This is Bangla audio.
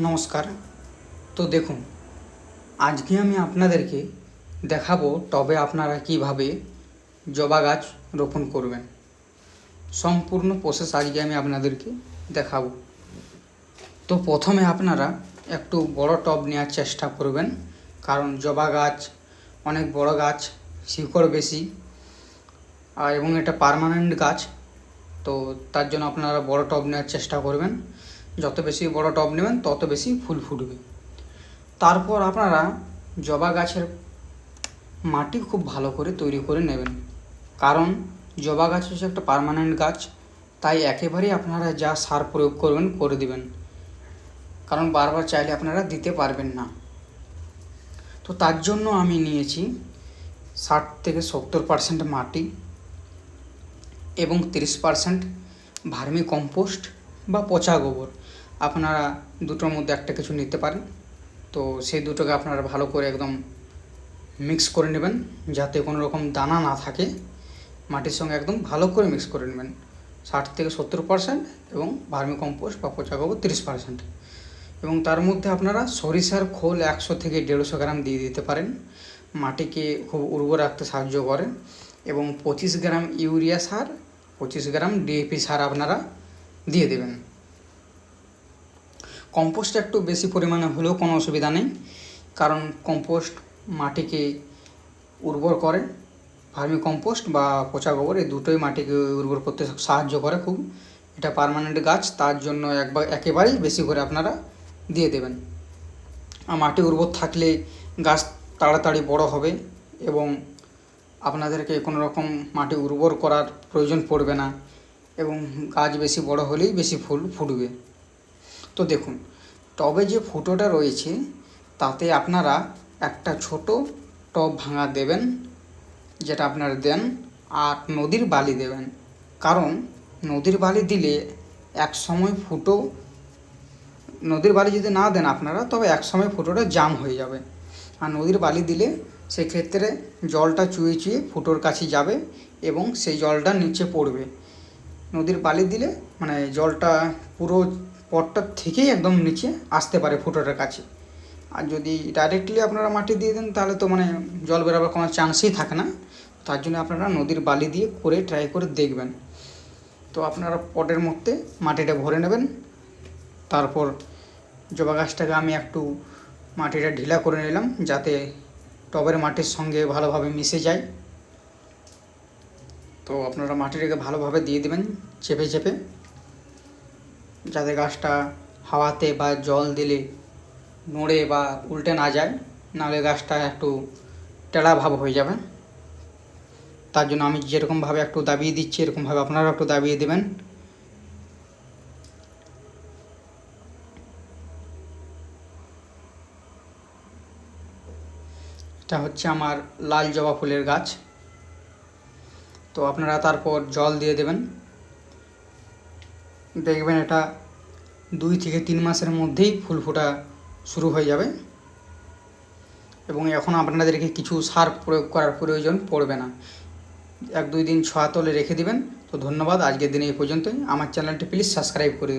নমস্কার। তো দেখুন, আজকে আমি আপনাদেরকে দেখাবো টবে আপনারা কিভাবে জবা গাছ রোপণ করবেন। সম্পূর্ণ প্রসেস আজকে আমি আপনাদেরকে দেখাবো। তো প্রথমে আপনারা একটু বড় টব নেওয়ার চেষ্টা করবেন, কারণ জবা গাছ অনেক বড় গাছ, শিকড় বেশি এবং এটা পার্মানেন্ট গাছ। তো তার জন্য আপনারা বড় টব নেওয়ার চেষ্টা করবেন। যত বেশি বড় টব নেবেন তত বেশি ফুল ফুটবে। তারপর আপনারা জবা গাছের মাটি খুব ভালো করে তৈরি করে নেবেন, কারণ জবা গাছ হচ্ছে একটা পার্মানেন্ট গাছ। তাই একেবারেই আপনারা যা সার প্রয়োগ করবেন করে দিবেন, কারণ বারবার চাইলে আপনারা দিতে পারবেন না। তো তার জন্য আমি নিয়েছি 60 থেকে 70% মাটি এবং 30% ভার্মি কম্পোস্ট বা পচা গোবর। আপনারা দুটোর মধ্যে একটা কিছু নিতে পারেন। তো সেই দুটোকে আপনারা ভালো করে একদম মিক্স করে নেবেন, যাতে কোনো রকম দানা না থাকে। মাটির সঙ্গে একদম ভালো করে মিক্স করে নেবেন 60 থেকে 70% এবং ভার্মি কম্পোস্ট বা পচা গোবর 30%। এবং তার মধ্যে আপনারা সরিষার খোল 100 থেকে 150 গ্রাম দিয়ে দিতে পারেন। মাটিকে খুব উর্বর রাখতে সাহায্য করে। এবং 25 গ্রাম ইউরিয়া সার, 25 গ্রাম ডিএপি সার আপনারা দিয়ে দেবেন। কম্পোস্ট একটু বেশি পরিমাণে হলেও কোনো অসুবিধা নেই, কারণ কম্পোস্ট মাটিকে উর্বর করে। ভার্মি কম্পোস্ট বা পচা গোবর এই দুটোই মাটিকে উর্বর করতে সাহায্য করে খুব। এটা পার্মানেন্ট গাছ, তার জন্য একেবারেই বেশি করে আপনারা দিয়ে দেবেন। আর মাটি উর্বর থাকলে গাছ তাড়াতাড়ি বড় হবে এবং আপনাদেরকে কোনো রকম মাটি উর্বর করার প্রয়োজন পড়বে না, এবং গাছ বেশি বড় হলেই বেশি ফুল ফুটবে। তো দেখুন, টবে যে ফুটোটা রয়েছে তাতে আপনারা একটা ছোট টব ভাঙা দেবেন, যেটা আপনারা দেন, আর নদীর বালি দেবেন। কারণ নদীর বালি দিলে এক সময় নদীর বালি যদি না দেন আপনারা, তবে এক সময় ফুটোটা জাম হয়ে যাবে। আর নদীর বালি দিলে সেক্ষেত্রে জলটা চুইয়ে চুইয়ে ফুটোর কাছে যাবে এবং সেই জলটা নিচে পড়বে। নদীর বালি দিলে মানে জলটা পুরো পটটার থেকেই একদম নিচে আসতে পারে ফুটোটার কাছে। আর যদি ডাইরেক্টলি আপনারা মাটি দিয়ে দেন তাহলে তো জল বেরোবার কোনো চান্সই থাকে না। তার জন্য আপনারা নদীর বালি দিয়ে করে ট্রাই করে দেখবেন। তো আপনারা পটের মধ্যে মাটিটা ভরে নেবেন। তারপর জবা গাছটাকে আমি একটু মাটিটা ঢিলা করে নিলাম, যাতে টবের মাটির সঙ্গে ভালোভাবে মিশে যায়। তো আপনারা মাটিটাকে ভালোভাবে দিয়ে দেবেন চেপে চেপে, যাতে গাছটা হাওয়াতে বা জল দিলে নড়ে বা উল্টে না যায়, নাহলে গাছটা একটু টেরা ভাব হয়ে যাবে। তার জন্য আমি যেরকমভাবে একটু দাবিয়ে দিচ্ছি এরকমভাবে আপনারাও একটু দাবিয়ে দেবেন। এটা হচ্ছে আমার লাল জবা ফুলের গাছ। তো আপনারা তারপর জল দিয়ে দেবেন। দেখবেন এটা 2 থেকে 3 মাসের মধ্যেই ফুল ফোটা শুরু হয়ে যাবে, এবং এখন আপনাদেরকে কিছু সার প্রয়োগ করার প্রয়োজন পড়বে না। 1-2 দিন ছায়া তলে রেখে দিবেন। তো ধন্যবাদ, আজকের দিনে এই পর্যন্তই। আমার চ্যানেলটি প্লিজ সাবস্ক্রাইব করে দেবেন।